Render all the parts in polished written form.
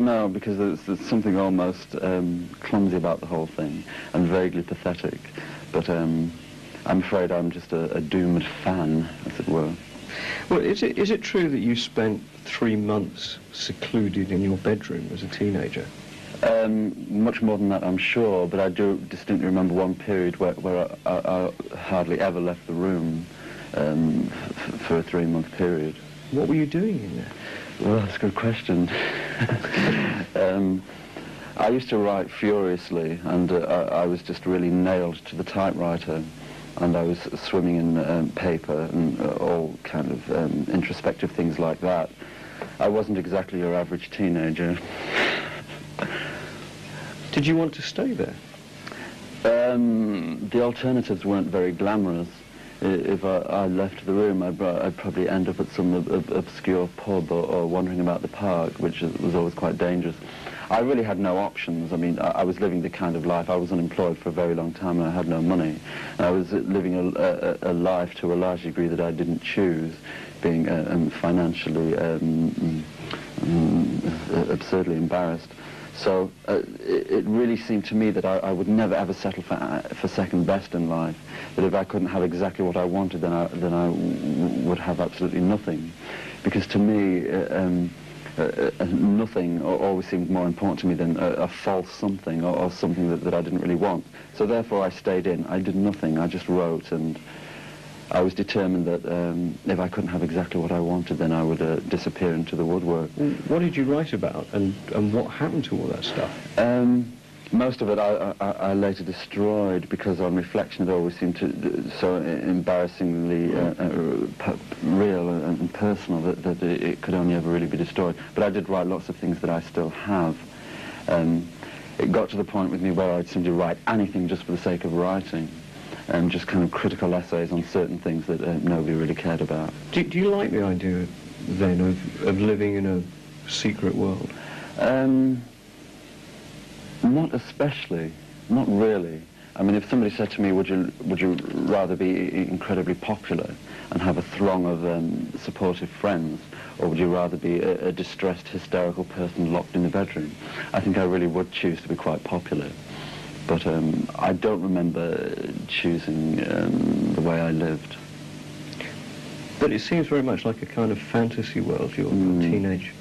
No, because there's something almost clumsy about the whole thing and vaguely pathetic. But I'm afraid I'm just a doomed fan, as it were. Well, is it true that you spent 3 months secluded in your bedroom as a teenager? Much more than that, I'm sure, but I do distinctly remember one period where I hardly ever left the room for a 3-month period. What were you doing in there? Well, that's a good question. I used to write furiously, and I was just really nailed to the typewriter, and I was swimming in paper and all kind of introspective things like that. I wasn't exactly your average teenager. Did you want to stay there? The alternatives weren't very glamorous. If I left the room, I'd probably end up at some obscure pub or wandering about the park, which was always quite dangerous. I really had no options. I mean, I was living the kind of life. I was unemployed for a very long time and I had no money. And I was living a life to a large degree that I didn't choose, being financially absurdly embarrassed. So it really seemed to me that I would never ever settle for second best in life. That if I couldn't have exactly what I wanted, then I would have absolutely nothing. Because to me, nothing always seemed more important to me than a false something or something that I didn't really want. So therefore I stayed in. I did nothing. I just wrote, and I was determined that if I couldn't have exactly what I wanted, then I would disappear into the woodwork. What did you write about, and what happened to all that stuff? Most of it I later destroyed, because on reflection it always seemed so embarrassingly real and personal that it could only ever really be destroyed. But I did write lots of things that I still have. It got to the point with me where I'd simply write anything just for the sake of writing. Just kind of critical essays on certain things that nobody really cared about. Do you like the idea, then, of living in a secret world? Not especially, not really. I mean, if somebody said to me, would you rather be incredibly popular and have a throng of supportive friends, or would you rather be a distressed, hysterical person locked in the bedroom? I think I really would choose to be quite popular. But I don't remember choosing the way I lived. But it seems very much like a kind of fantasy world, your teenage.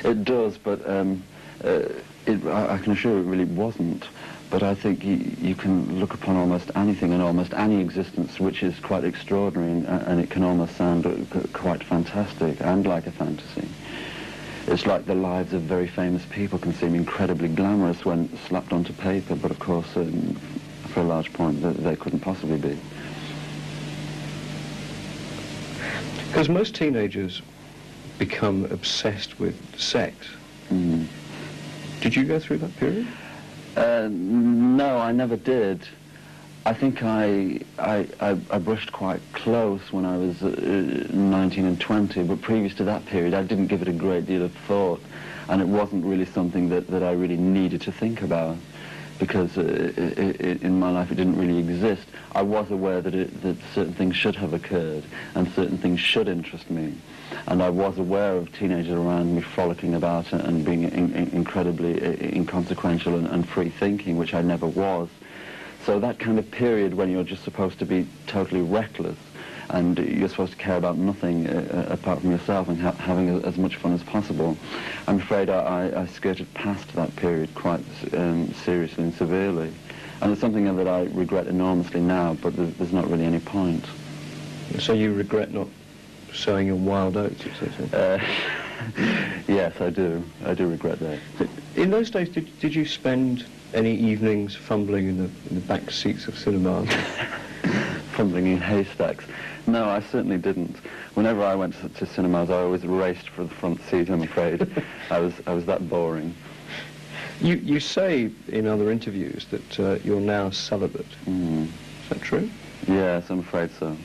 It does, but I can assure you it really wasn't. But I think you can look upon almost anything and almost any existence which is quite extraordinary, and it can almost sound quite fantastic and like a fantasy. It's like the lives of very famous people can seem incredibly glamorous when slapped onto paper, but of course, for a large point, they couldn't possibly be. Because most teenagers become obsessed with sex. Mm. Did you go through that period? No, I never did. I think I brushed quite close when I was 19 and 20, but previous to that period I didn't give it a great deal of thought, and it wasn't really something that I really needed to think about, because in my life it didn't really exist. I was aware that certain things should have occurred and certain things should interest me, and I was aware of teenagers around me frolicking about and being incredibly inconsequential and free-thinking, which I never was. So that kind of period when you're just supposed to be totally reckless and you're supposed to care about nothing apart from yourself and having as much fun as possible, I'm afraid I skirted past that period quite seriously and severely. And it's something that I regret enormously now, but there's not really any point. So you regret not sowing your wild oats, etc.? Yes, I do. I do regret that. In those days, did you spend any evenings fumbling in the back seats of cinemas? Fumbling in haystacks? No, I certainly didn't. Whenever I went to cinemas, I always raced for the front seat, I'm afraid. I was that boring. You say in other interviews that you're now celibate. Mm. Is that true? Yes, I'm afraid so.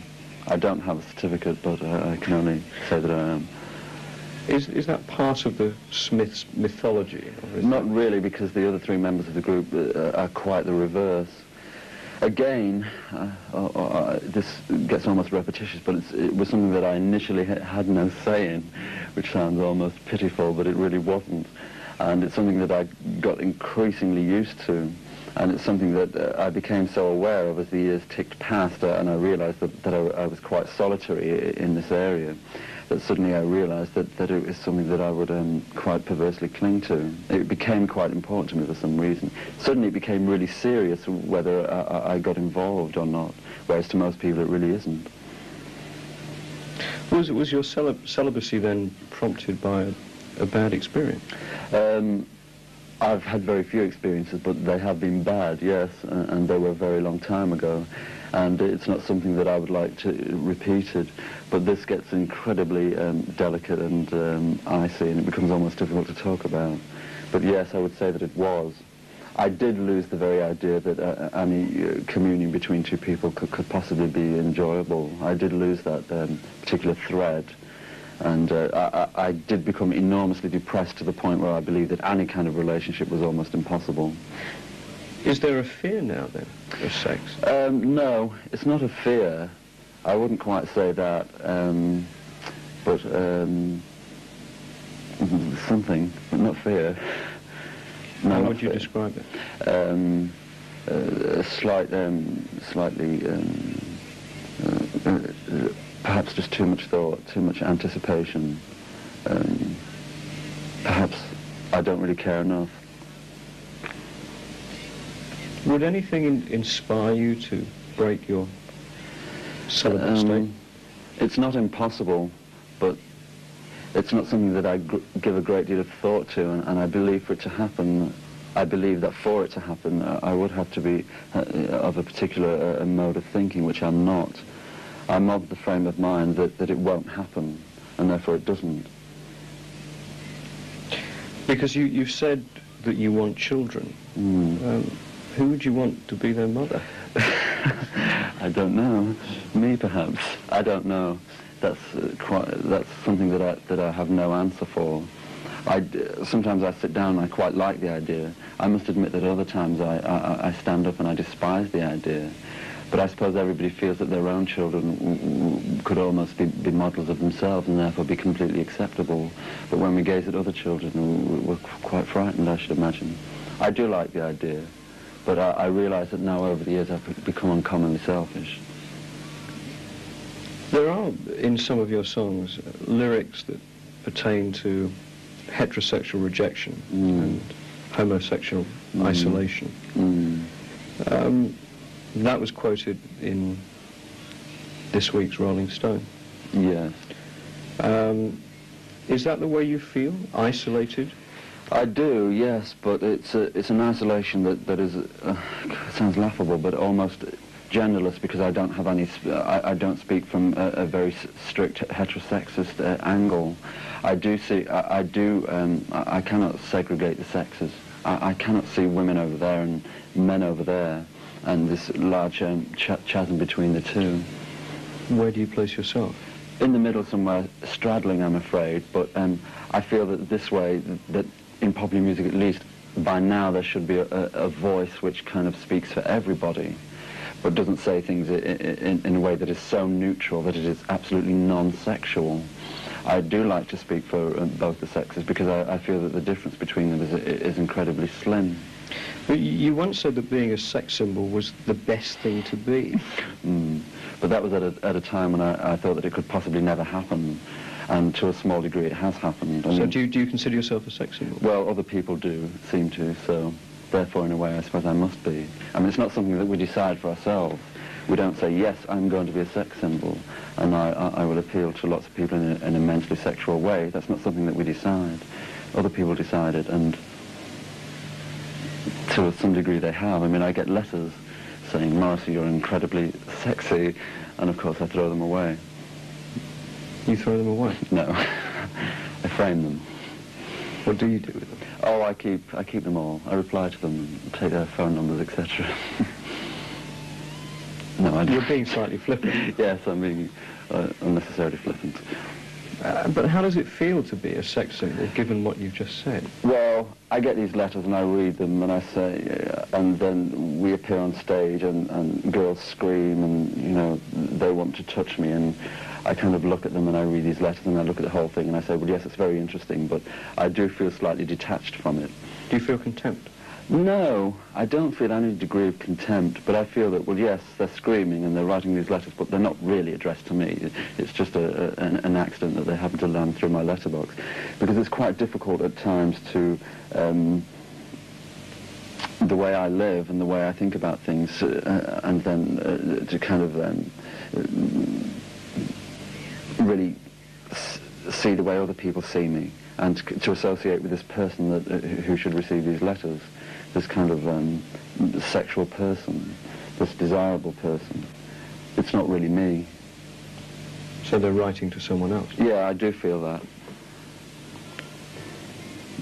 I don't have a certificate, but I can only say that I am. Is that part of the Smiths' mythology? Not really, because the other 3 members of the group are quite the reverse. Again, this gets almost repetitious, but it was something that I initially had no say in, which sounds almost pitiful, but it really wasn't. and it's something that I got increasingly used to, and it's something that I became so aware of as the years ticked past, and I realized that I was quite solitary in this area, that suddenly I realized that it was something that I would quite perversely cling to. It became quite important to me for some reason. Suddenly it became really serious whether I got involved or not, whereas to most people it really isn't. Was your celibacy then prompted by a bad experience? I've had very few experiences, but they have been bad, yes, and they were a very long time ago. And it's not something that I would like to repeat it, but this gets incredibly delicate and icy, and it becomes almost difficult to talk about. But yes, I would say that it was. I did lose the very idea that any communion between two people could possibly be enjoyable. I did lose that particular thread. And I did become enormously depressed to the point where I believed that any kind of relationship was almost impossible. Is there a fear now, then, of sex? No, it's not a fear. I wouldn't quite say that. But something, but not fear. No, how would you describe it? A slightly... perhaps just too much thought, too much anticipation. Perhaps I don't really care enough. Would anything inspire you to break your celibate state? It's not impossible, but it's not something that I give a great deal of thought to, and I believe for it to happen, I believe that for it to happen, I would have to be of a particular mode of thinking, which I'm not. I'm of the frame of mind that it won't happen, and therefore it doesn't. Because you've said that you want children. Who would you want to be their mother? I don't know. Me, perhaps. I don't know. That's something that I have no answer for. Sometimes I sit down and I quite like the idea. I must admit that other times I stand up and I despise the idea. But I suppose everybody feels that their own children could almost be models of themselves and therefore be completely acceptable. But when we gaze at other children, we're quite frightened, I should imagine. I do like the idea, but I realise that now over the years I've become uncommonly selfish. There are, in some of your songs, lyrics that pertain to heterosexual rejection and homosexual isolation. That was quoted in this week's Rolling Stone. Yes. Is that the way you feel, isolated? I do, yes, but it's an isolation that is, it sounds laughable, but almost genderless, because I don't have any, I don't speak from a very strict heterosexist angle. I cannot segregate the sexes. I cannot see women over there and men over there, and this large chasm between the two. Where do you place yourself? In the middle somewhere, straddling, I'm afraid, but I feel that this way, that in popular music at least, by now there should be a voice which kind of speaks for everybody, but doesn't say things in a way that is so neutral that it is absolutely non-sexual. I do like to speak for both the sexes, because I feel that the difference between them is incredibly slim. You once said that being a sex symbol was the best thing to be. But that was at a time when I thought that it could possibly never happen, and to a small degree it has happened. So do you consider yourself a sex symbol? Well, other people do seem to, so therefore in a way I suppose I must be. I mean, it's not something that we decide for ourselves. We don't say, yes, I'm going to be a sex symbol, and I will appeal to lots of people in an immensely sexual way. That's not something that we decide. Other people decide it, and to some degree they have. I mean, I get letters saying, Morrissey, you're incredibly sexy, and of course I throw them away. You throw them away? No. I frame them. What do you do with them? Oh, I keep them all. I reply to them, take their phone numbers, etc. No, I don't. You're being slightly flippant. Yes, I'm being unnecessarily flippant. But how does it feel to be a sex symbol, given what you've just said? Well, I get these letters and I read them and I say, and then we appear on stage and girls scream and, you know, they want to touch me, and I kind of look at them and I read these letters and I look at the whole thing and I say, well, yes, it's very interesting, but I do feel slightly detached from it. Do you feel contempt? No, I don't feel any degree of contempt, but I feel that, well, yes, they're screaming and they're writing these letters, but they're not really addressed to me. It's just an accident that they happen to land through my letterbox. Because it's quite difficult at times to, the way I live and the way I think about things, and then to kind of really see the way other people see me, and to associate with this person that, who should receive these letters. This kind of sexual person, this desirable person. It's not really me. So they're writing to someone else? Yeah, I do feel that.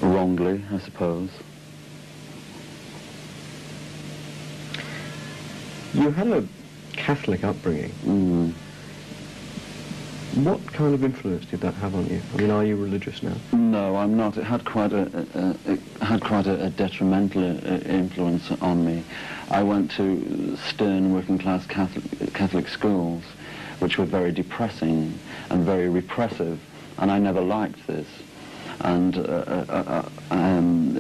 Wrongly, I suppose. You had a Catholic upbringing. Mm. What kind of influence did that have on you? I mean, are you religious now? No, I'm not. It had quite a detrimental influence on me. I went to stern working-class Catholic schools, which were very depressing and very repressive, and I never liked this. And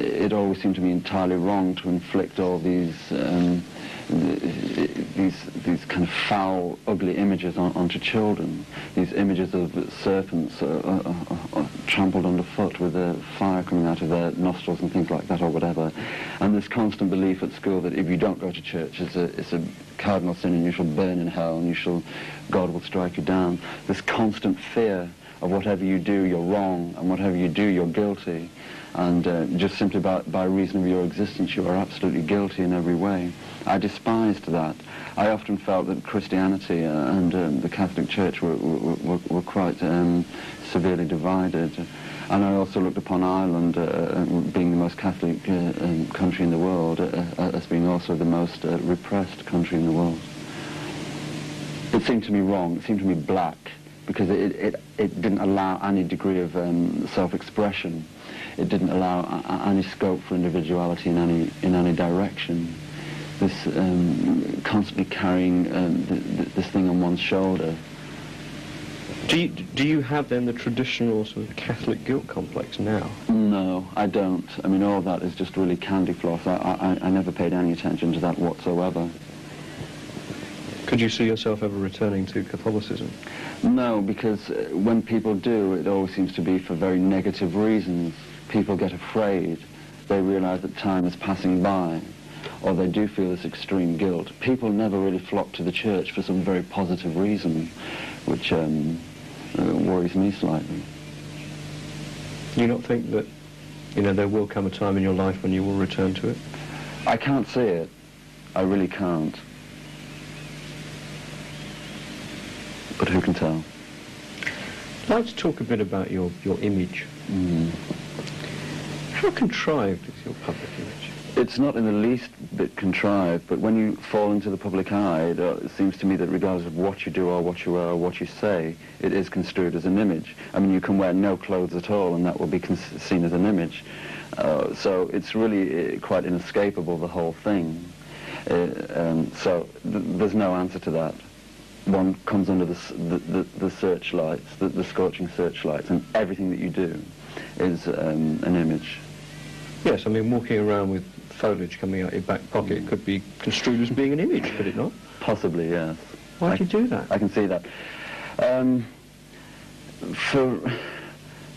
it always seemed to me entirely wrong to inflict all these kind of foul, ugly images onto children. These images of serpents trampled underfoot with fire coming out of their nostrils and things like that, or whatever. And this constant belief at school that if you don't go to church, it's a cardinal sin and you shall burn in hell and God will strike you down. This constant fear of whatever you do, you're wrong, and whatever you do, you're guilty. And just simply by reason of your existence, you are absolutely guilty in every way. I despised that. I often felt that Christianity and the Catholic Church were quite severely divided. And I also looked upon Ireland, being the most Catholic country in the world, as being also the most repressed country in the world. It seemed to me wrong, it seemed to me black, because it didn't allow any degree of self-expression. It didn't allow any scope for individuality in any direction. This constantly carrying this thing on one's shoulder. Do you have then the traditional sort of Catholic guilt complex now? No, I don't. I mean, all that is just really candy floss. I never paid any attention to that whatsoever. Could you see yourself ever returning to Catholicism? No, because when people do, it always seems to be for very negative reasons. People get afraid. They realize that time is passing by, or they do feel this extreme guilt. People never really flock to the church for some very positive reason, which worries me slightly. Do you not think that, there will come a time in your life when you will return to it? I can't see it. I really can't. But who can tell? I'd like to talk a bit about your image. Mm. How contrived is your public image? It's not in the least bit contrived, but when you fall into the public eye, it seems to me that regardless of what you do or what you wear or what you say, it is construed as an image. I mean, you can wear no clothes at all and that will be seen as an image. So it's really quite inescapable, the whole thing. So there's no answer to that. One comes under the searchlights, the scorching searchlights, and everything that you do is an image. Yes, I mean, walking around with foliage coming out your back pocket could be construed as being an image, could it not? Possibly, yes. Why do you do that? I can see that.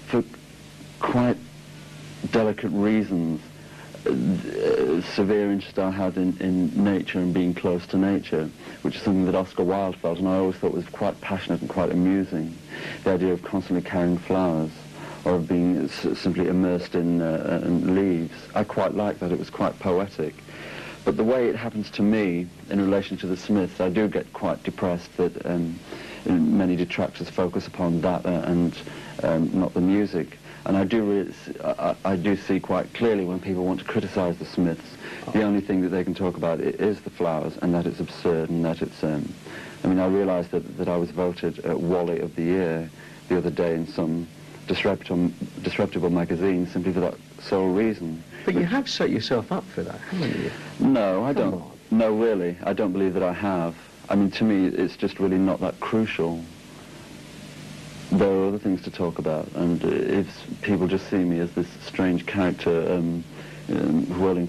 For quite delicate reasons. Severe interest I had in nature and being close to nature, which is something that Oscar Wilde felt, and I always thought was quite passionate and quite amusing. The idea of constantly carrying flowers, or of being simply immersed in leaves. I quite liked that. It was quite poetic. But the way it happens to me in relation to the Smiths, I do get quite depressed that many detractors focus upon that and not the music. And I do see quite clearly when people want to criticize the Smiths, the only thing that they can talk about is the flowers, and that it's absurd, and that it's... I mean, I realized that I was voted Wally of the Year the other day in some disreputable magazine simply for that sole reason. But you have set yourself up for that, haven't you? No, I don't. No, really, I don't believe that I have. I mean, to me, it's just really not that crucial. there are other things to talk about, and if people just see me as this strange character whirling